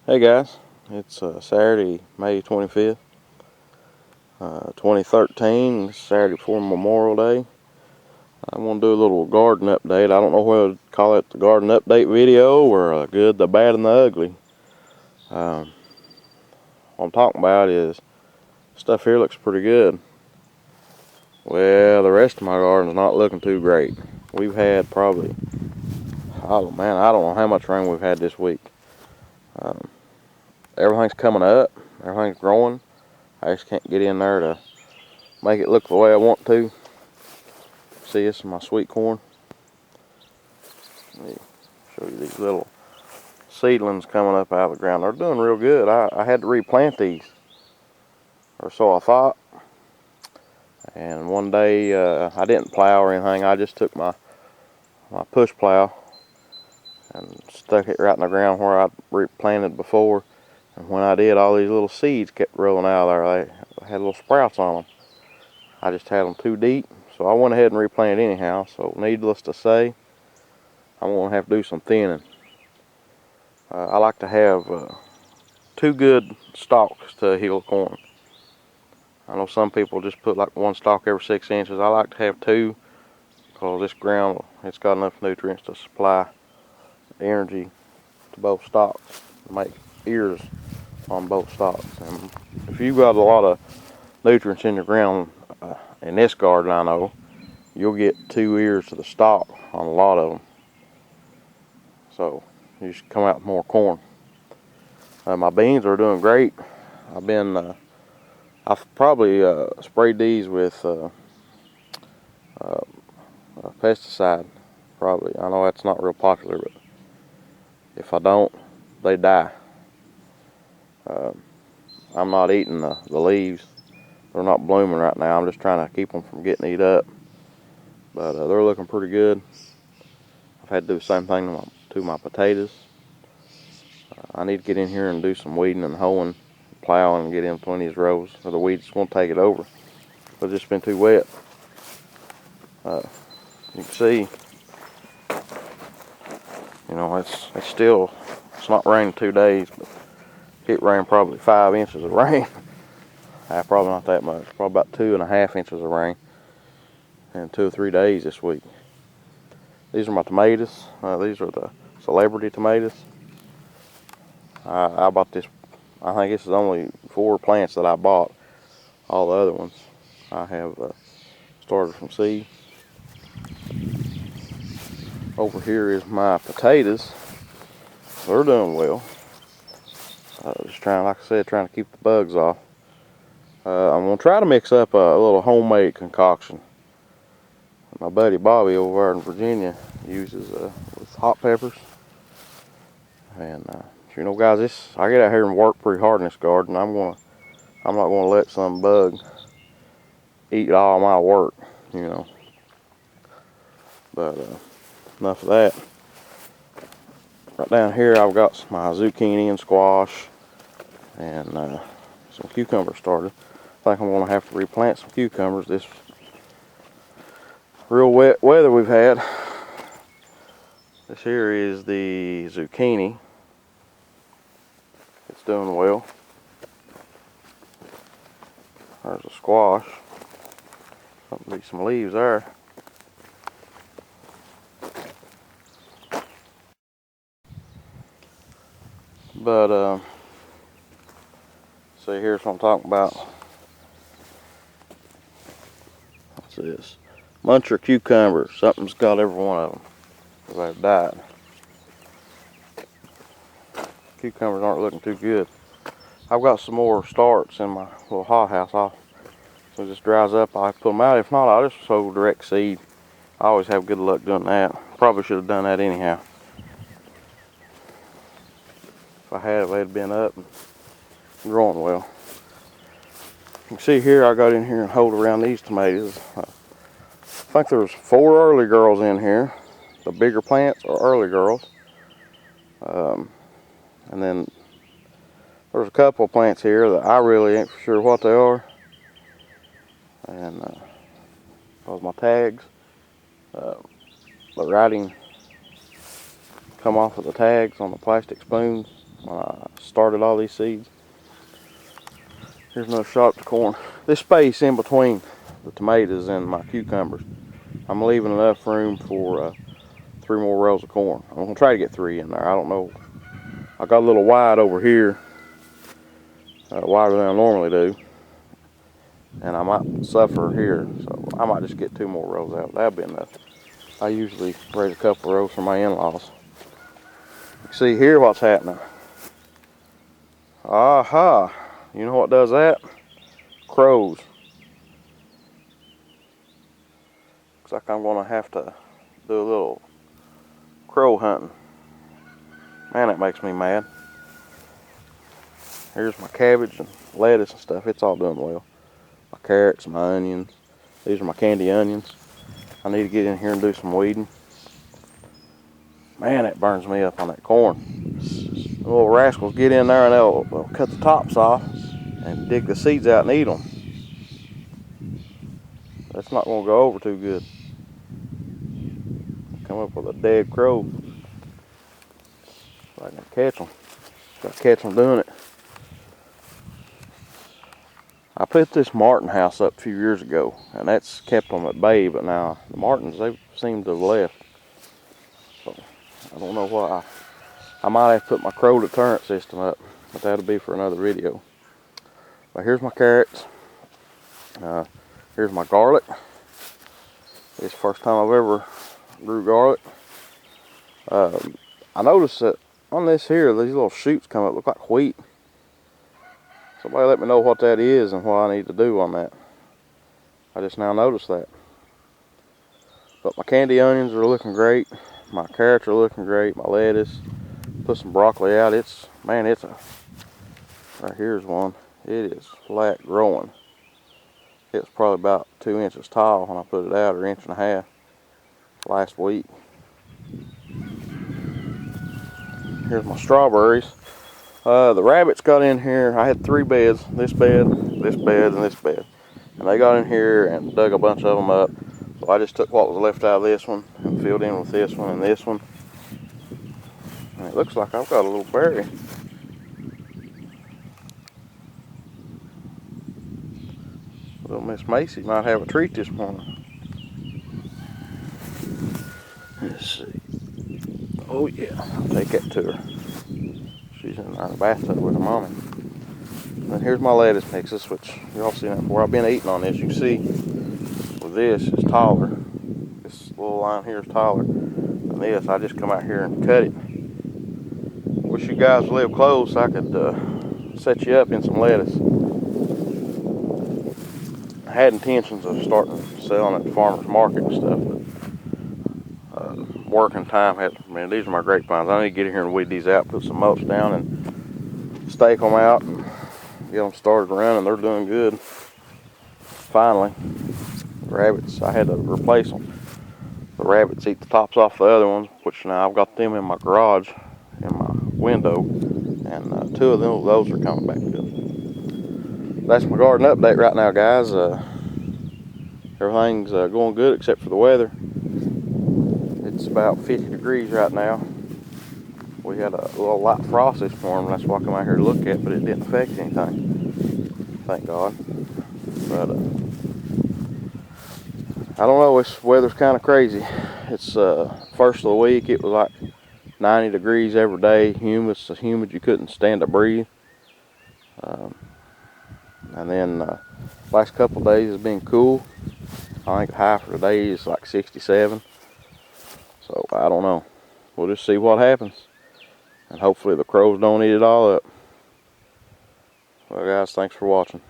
Hey guys, it's Saturday, May 25th, 2013, Saturday before Memorial Day. I want to do a little garden update. I don't know whether to call it the garden update video or good, the bad, and the ugly. What I'm talking about is stuff here looks pretty good. Well, the rest of my garden's not looking too great. We've had probably, oh man, I don't know how much rain we've had this week. Everything's coming up, everything's growing. I just can't get in there to make it look the way I want to. See, this is my sweet corn. Let me show you these little seedlings coming up out of the ground. They're doing real good. I had to replant these, or so I thought. And one day I didn't plow or anything. I just took my push plow and stuck it right in the ground where I replanted before. And when I did, all these little seeds kept rolling out of there. They had little sprouts on them. I just had them too deep, so I went ahead and replanted anyhow. So needless to say, I'm going to have to do some thinning. I like to have 2 good stalks to a hill of corn. I know some people just put like 1 stalk every 6 inches. I like to have 2 because this ground, it's got enough nutrients to supply energy to both stalks, to make ears on both stalks. And if you've got a lot of nutrients in your ground, in this garden I know, you'll get 2 ears to the stalk on a lot of them. So you should come out with more corn. My beans are doing great. I've probably sprayed these with pesticide. Probably. I know that's not real popular, but if I don't, they die. I'm not eating the leaves. They're not blooming right now. I'm just trying to keep them from getting eat up. But they're looking pretty good. I've had to do the same thing to my potatoes. I need to get in here and do some weeding and hoeing, plowing, and get in between these rows, or the weeds won't take it over. But it's just been too wet. You can see, you know, it's not raining 2 days, but it rained probably 5 inches of rain. Probably not that much, probably about 2.5 inches of rain in 2 or 3 days this week. These are my tomatoes. These are the Celebrity tomatoes. I bought this, I think this is only 4 plants that I bought. All the other ones I have started from seed. Over here is my potatoes. They're doing well. Just trying, like I said, trying to keep the bugs off. I'm gonna try to mix up a little homemade concoction. My buddy Bobby over there in Virginia uses with hot peppers. And you know, guys, I get out here and work pretty hard in this garden. I'm not gonna let some bug eat all my work, you know. But enough of that. Right down here, I've got my zucchini and squash and some cucumbers started. I think I'm gonna have to replant some cucumbers. This real wet weather we've had. This here is the zucchini. It's doing well. There's a squash. There'll be some leaves there. But see, here's what I'm talking about. What's this? Muncher cucumbers. Something's got every one of them. They've died. Cucumbers aren't looking too good. I've got some more starts in my little hothouse. So it just dries up, I put them out. If not, I'll just sow direct seed. I always have good luck doing that. Probably should have done that anyhow. If I had, they'd have been up and growing well. You can see here, I got in here and hold around these tomatoes. I think there's 4 early girls in here. The bigger plants are early girls. And then there's a couple of plants here that I really ain't for sure what they are. And because my tags, the writing come off of the tags on the plastic spoons. when I started all these seeds. Here's another shot at the corn. This space in between the tomatoes and my cucumbers, I'm leaving enough room for 3 more rows of corn. I'm gonna try to get 3 in there. I don't know. I got a little wide over here, wider than I normally do, and I might suffer here, so I might just get 2 more rows out. That'd be enough. I usually raise a couple rows for my in-laws. You can see here what's happening. Aha! You know what does that? Crows. Looks like I'm gonna have to do a little crow hunting. Man, that makes me mad. Here's my cabbage and lettuce and stuff. It's all doing well. My carrots, my onions. These are my candy onions. I need to get in here and do some weeding. Man, that burns me up on that corn. The little rascals get in there and they'll cut the tops off and dig the seeds out and eat them. That's not going to go over too good. Come up with a dead crow. If I can catch them. Got to catch them doing it. I put this martin house up a few years ago, and that's kept them at bay, but now the martins, they seem to have left. So I don't know why. I might have to put my crow deterrent system up, but that'll be for another video. But here's my carrots. Here's my garlic. It's the first time I've ever grew garlic. I noticed that on this here, these little shoots come up, look like wheat. Somebody let me know what that is and what I need to do on that. I just now noticed that. But my candy onions are looking great. My carrots are looking great. My lettuce. Put some broccoli out. Right here's one. It is flat growing. It was probably about 2 inches tall when I put it out, or 1.5 inches last week. Here's my strawberries. The rabbits got in here. I had 3 beds, this bed, this bed, and this bed. And they got in here and dug a bunch of them up. So I just took what was left out of this one and filled in with this one and this one. And it looks like I've got a little berry. Little Miss Macy might have a treat this morning. Let's see. Oh yeah, I'll take that to her. She's in the bathtub with her mommy. And here's my lettuce mixes, which y'all seen that before. I've been eating on this. You see, with this, it's taller. This little line here is taller than this. I just come out here and cut it. Wish you guys live close. I could set you up in some lettuce. I had intentions of starting selling at the farmer's market and stuff, but working time man, these are my grapevines. I need to get in here and weed these out, put some mulch down, and stake them out and get them started running. They're doing good. Finally, the rabbits, I had to replace them. The rabbits eat the tops off the other ones, which now I've got them in my garage, in my window, and 2 of those are coming back good. That's my garden update right now, guys. Everything's going good except for the weather. It's about 50 degrees right now. We had a little light frost this morning. That's why I come out here to look at, but it didn't affect anything. Thank God. But I don't know. This weather's kind of crazy. It's first of the week. It was like 90 degrees every day. Humid, so humid you couldn't stand to breathe. And then last couple of days has been cool. I think the high for today is like 67. So I don't know. We'll just see what happens. And hopefully the crows don't eat it all up. Well guys, thanks for watching.